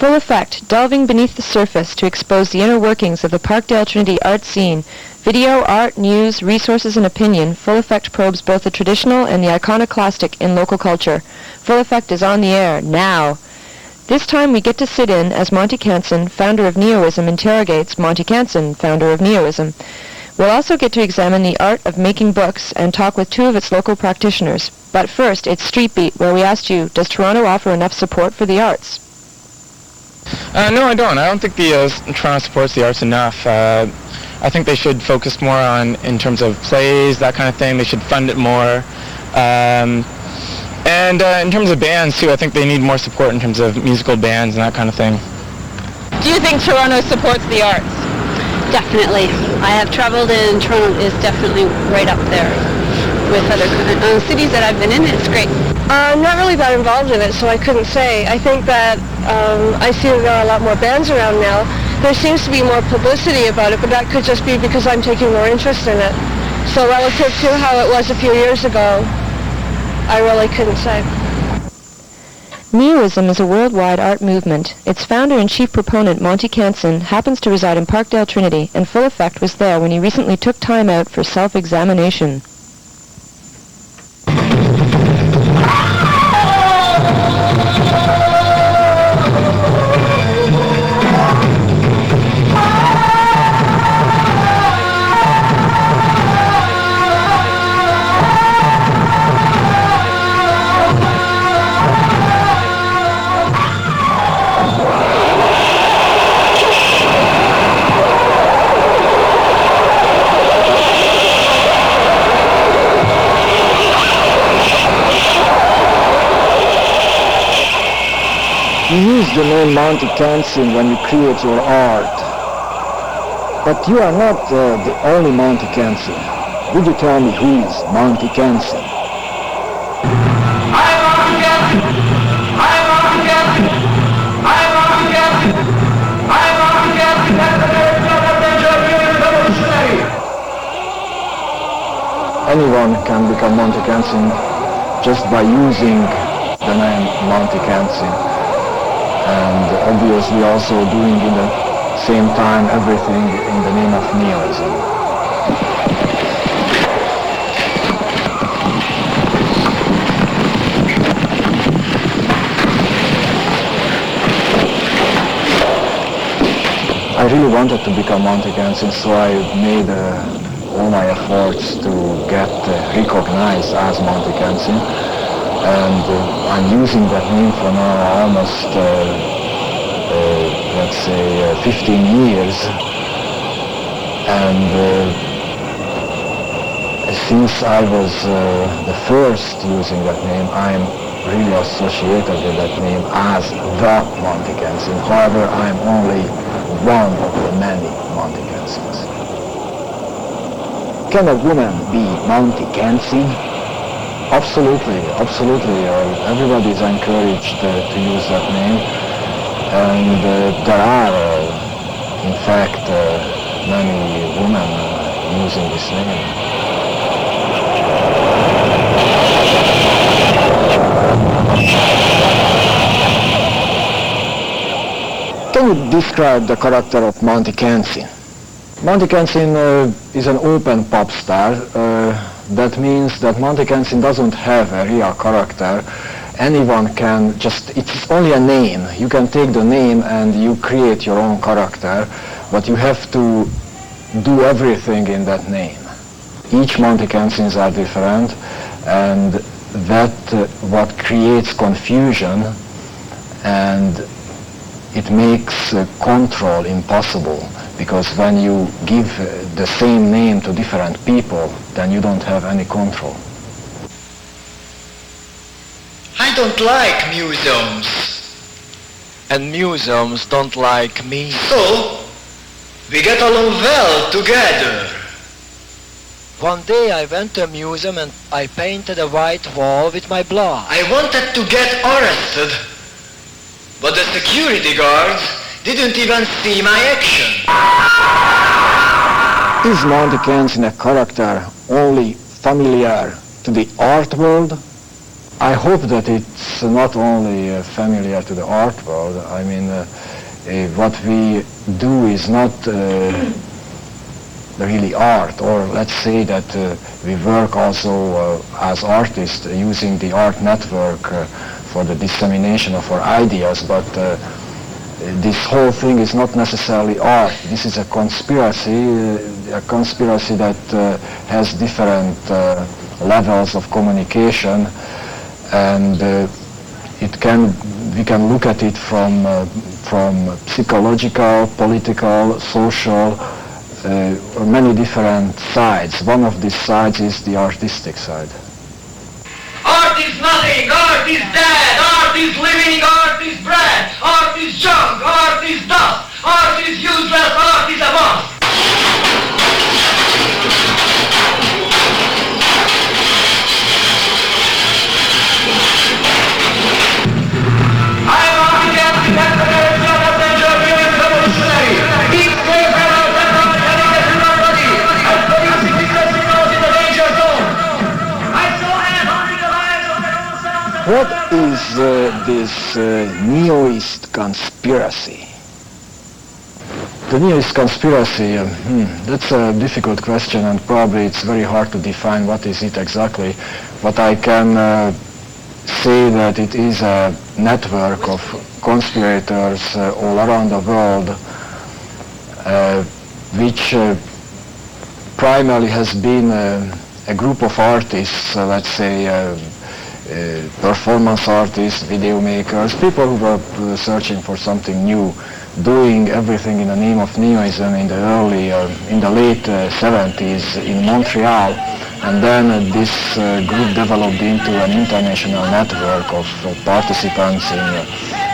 Full Effect, delving beneath the surface to expose the inner workings of the Parkdale Trinity art scene. Video, art, news, resources, and opinion, Full Effect probes both the traditional and the iconoclastic in local culture. Full Effect is on the air, now. This time we get to sit in as Monty Cantsin, founder of Neoism, interrogates Monty Cantsin, founder of Neoism. We'll also get to examine the art of making books and talk with two of its local practitioners. But first, it's Street Beat, where we asked you, does Toronto offer enough support for the arts? No, I don't. I don't think the Toronto supports the arts enough. I think they should focus more on, in terms of plays, that kind of thing. They should fund it more. And in terms of bands, too, I think they need more support in terms of musical bands and that kind of thing. Do you think Toronto supports the arts? Definitely. I have traveled, and Toronto is definitely right up there with other cities that I've been in. It's great. I'm not really that involved in it, so I couldn't say. I think that I see there are a lot more bands around now. There seems to be more publicity about it, but that could just be because I'm taking more interest in it. So relative to how it was a few years ago, I really couldn't say. Neoism is a worldwide art movement. Its founder and chief proponent, Monty Cantsin, happens to reside in Parkdale Trinity, and Full Effect was there when he recently took time out for self-examination. You use the name Monty Cantsin when you create your art. But you are not the only Monty Cantsin. Would you tell me who is Monty Cantsin? Anyone can become Monty Cantsin just by using the name Monty Cantsin. And obviously also doing in the same time everything in the name of Neoism. I really wanted to become Monty Cantsin, so I made all my efforts to get recognized as Monty Cantsin. And I'm using that name for now almost, let's say, 15 years. And since I was the first using that name, I'm really associated with that name as the Monty Cantsin. However, I'm only one of the many Monty Cantsins. Can a woman be Monty Cantsin? Absolutely, absolutely. Everybody is encouraged to use that name, and there are, in fact, many women using this name. Can you describe the character of Monty Cantsin? Monty Cantsin is an open pop star. That means that Monty Cantsin doesn't have a real character. Anyone can it's only a name. You can take the name and you create your own character, but you have to do everything in that name. Each Monty Cantsins are different, and that what creates confusion, and it makes control impossible. Because when you give the same name to different people, then you don't have any control. I don't like museums. And museums don't like me. So, we get along well together. One day I went to a museum and I painted a white wall with my blood. I wanted to get arrested, but the security guards didn't even see my action. Is Monty Cantsin a character only familiar to the art world? I hope that it's not only familiar to the art world. I mean, what we do is not really art, or let's say that we work also as artists using the art network for the dissemination of our ideas, but this whole thing is not necessarily art. This is a conspiracy that has different levels of communication, and we can look at it from psychological, political, social, many different sides. One of these sides is the artistic side. Art is nothing, art is dead, art is living, art is bread, art is junk, art is dust, art is useless, art is a must. What is this neoist conspiracy? The neoist conspiracy, that's a difficult question, and probably it's very hard to define what is it exactly. But I can say that it is a network of conspirators all around the world, which primarily has been a group of artists, let's say performance artists, video makers, people who were searching for something new, doing everything in the name of neoism in the late 70s in Montreal, and then this group developed into an international network of participants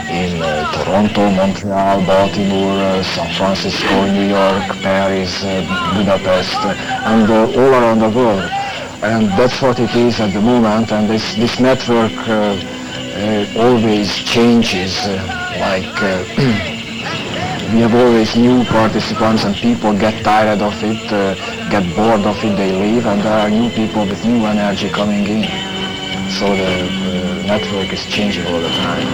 in Toronto, Montreal, Baltimore, San Francisco, New York, Paris, Budapest, and all around the world. And that's what it is at the moment, and this network always changes, we have always new participants, and people get tired of it, get bored of it, they leave, and there are new people with new energy coming in. So the network is changing all the time.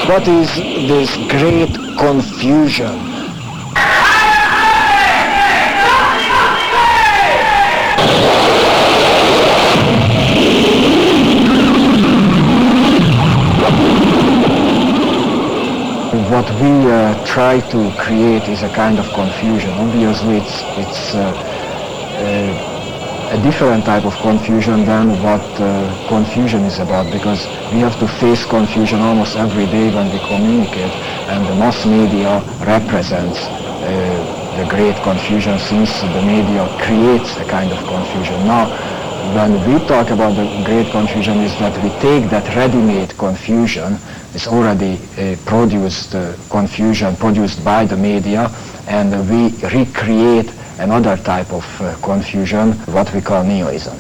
What is this great confusion? What we try to create is a kind of confusion. Obviously, it's a different type of confusion than what confusion is about, because we have to face confusion almost every day when we communicate, and the mass media represents the great confusion, since the media creates a kind of confusion. Now, when we talk about the great confusion, is that we take that ready-made confusion, this already produced confusion produced by the media, and we recreate another type of confusion, what we call neoism.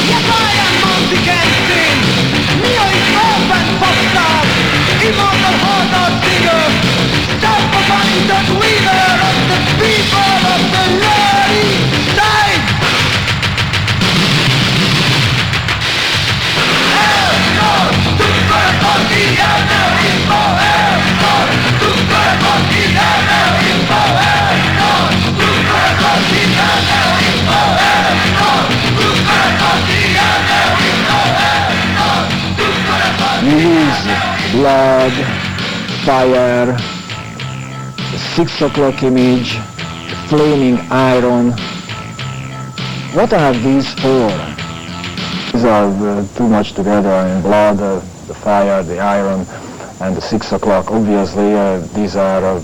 Yes, I am Monty Cantsin, neoist open pop star, immortal hard singer, self-abandoned leader of the people of the Lower Side. We use blood, fire, the 6 o'clock image, the flaming iron. What are these for? These are too much together. I mean, blood, the fire, the iron, and the 6 o'clock. Obviously, these are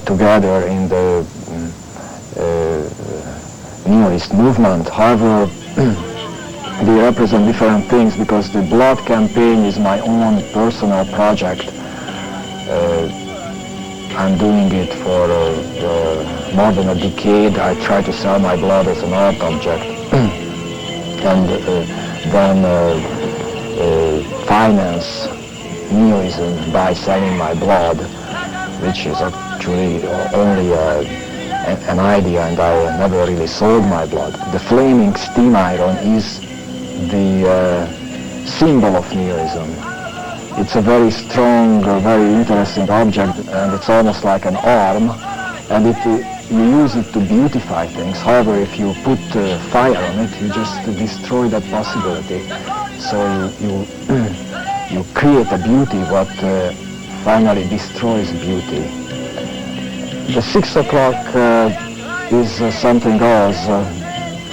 together in the neoist movement. However, they represent different things, because the blood campaign is my own personal project. I'm doing it for more than a decade. I try to sell my blood as an art object and then finance neoism by selling my blood, which is actually only an idea, and I never really sold my blood. The flaming steam iron is the symbol of neoism. It's a very strong, very interesting object, and it's almost like an arm, and you use it to beautify things. However, if you put fire on it, you just destroy that possibility. So you create a beauty what finally destroys beauty. The 6 o'clock is something else.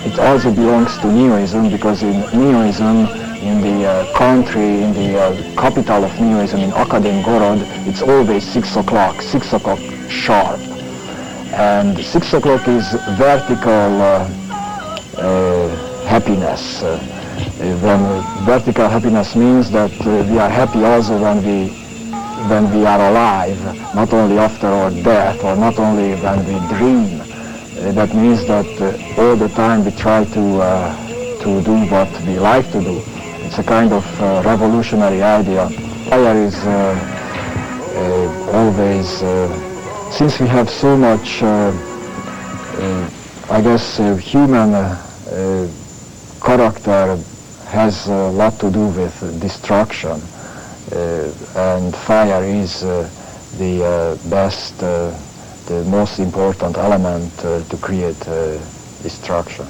It also belongs to neoism, because in neoism, in the country, in the capital of neoism, in Akadémgorod, it's always 6 o'clock sharp. And 6 o'clock is vertical happiness. When vertical happiness means that we are happy also when we are alive, not only after our death, or not only when we dream. That means that all the time we try to do what we like to do. It's a kind of revolutionary idea. Fire is always, since we have so much, I guess, human character has a lot to do with destruction, and fire is the best, the most important element to create destruction.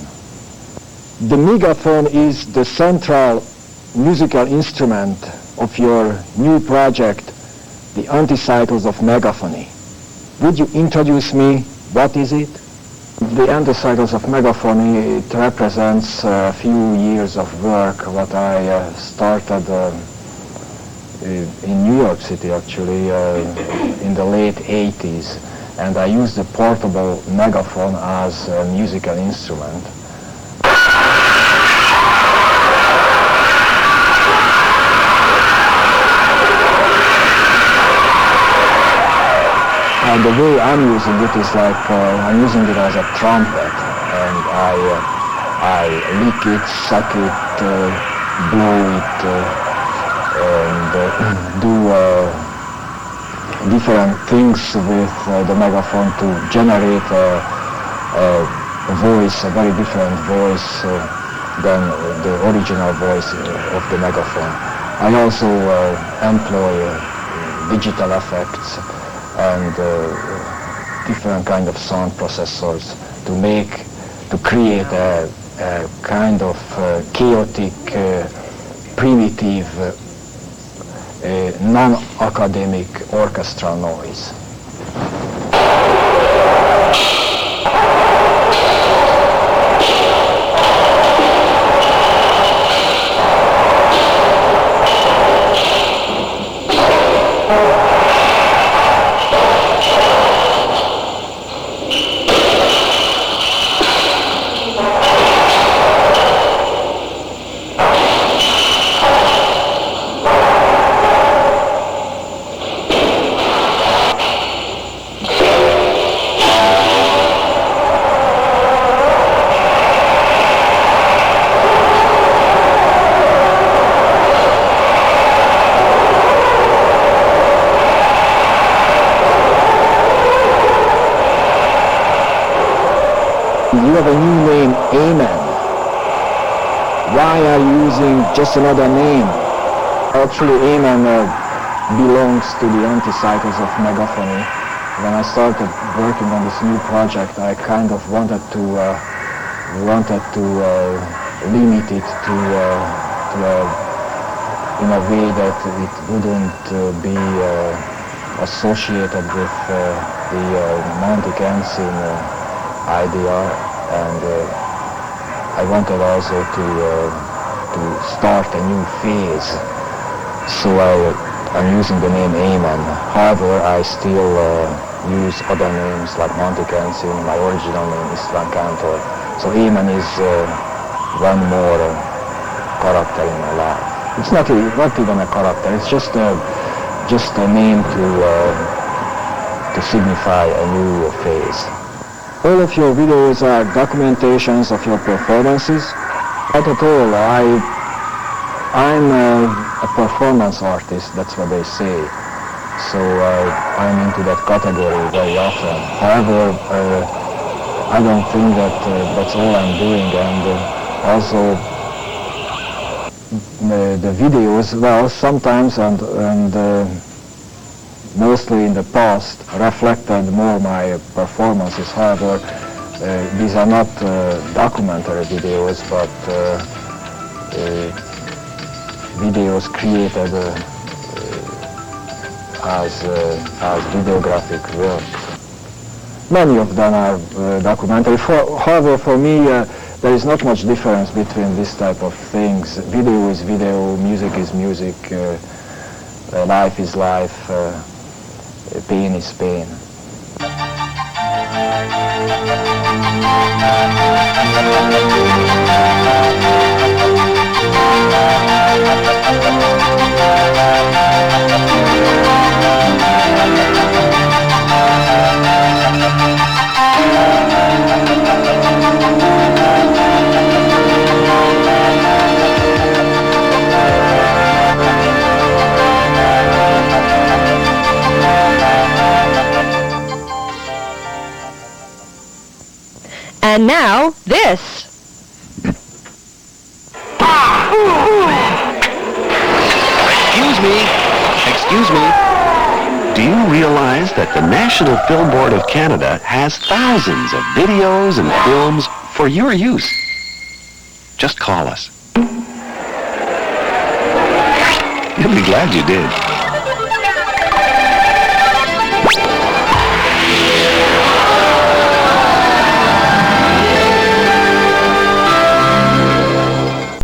The megaphone is the central musical instrument of your new project, the Anticycles of Megaphony. Would you introduce me? What is it? The Anticycles of Megaphony, it represents a few years of work what I started in New York City, actually, in the late 80s. And I used the portable megaphone as a musical instrument. And the way I'm using it is like I'm using it as a trumpet, and I lick it, suck it, blow it, and do different things with the megaphone to generate a voice, a very different voice than the original voice of the megaphone. I also employ digital effects and different kind of sound processors to create a kind of chaotic, primitive, non-academic orchestral noise. You have a new name, Amen. Why are you using just another name? Actually, Amen belongs to the Anticycles of Megaphony. When I started working on this new project, I kind of wanted to limit it to in a way that it wouldn't be associated with the Monty Cantsin idea. And I wanted also to start a new phase, so I'm using the name Amen. However, I still use other names like Monty Cantsin. My original name is Cantor. So Amen is one more character in my life. It's not even a character. It's just a name to signify a new phase. All of your videos are documentations of your performances? Not at all. I'm a performance artist, that's what they say. So I'm into that category very often. However, I don't think that that's all I'm doing, and also the videos, well, sometimes and mostly in the past reflected more my performances. However, these are not documentary videos, but videos created as videographic work. Many of them are documentary. However, for me, there is not much difference between this type of things. Video is video, music is music, life is life, pain is pain. And now, this. Excuse me. Do you realize that the National Film Board of Canada has thousands of videos and films for your use? Just call us. You'll be glad you did.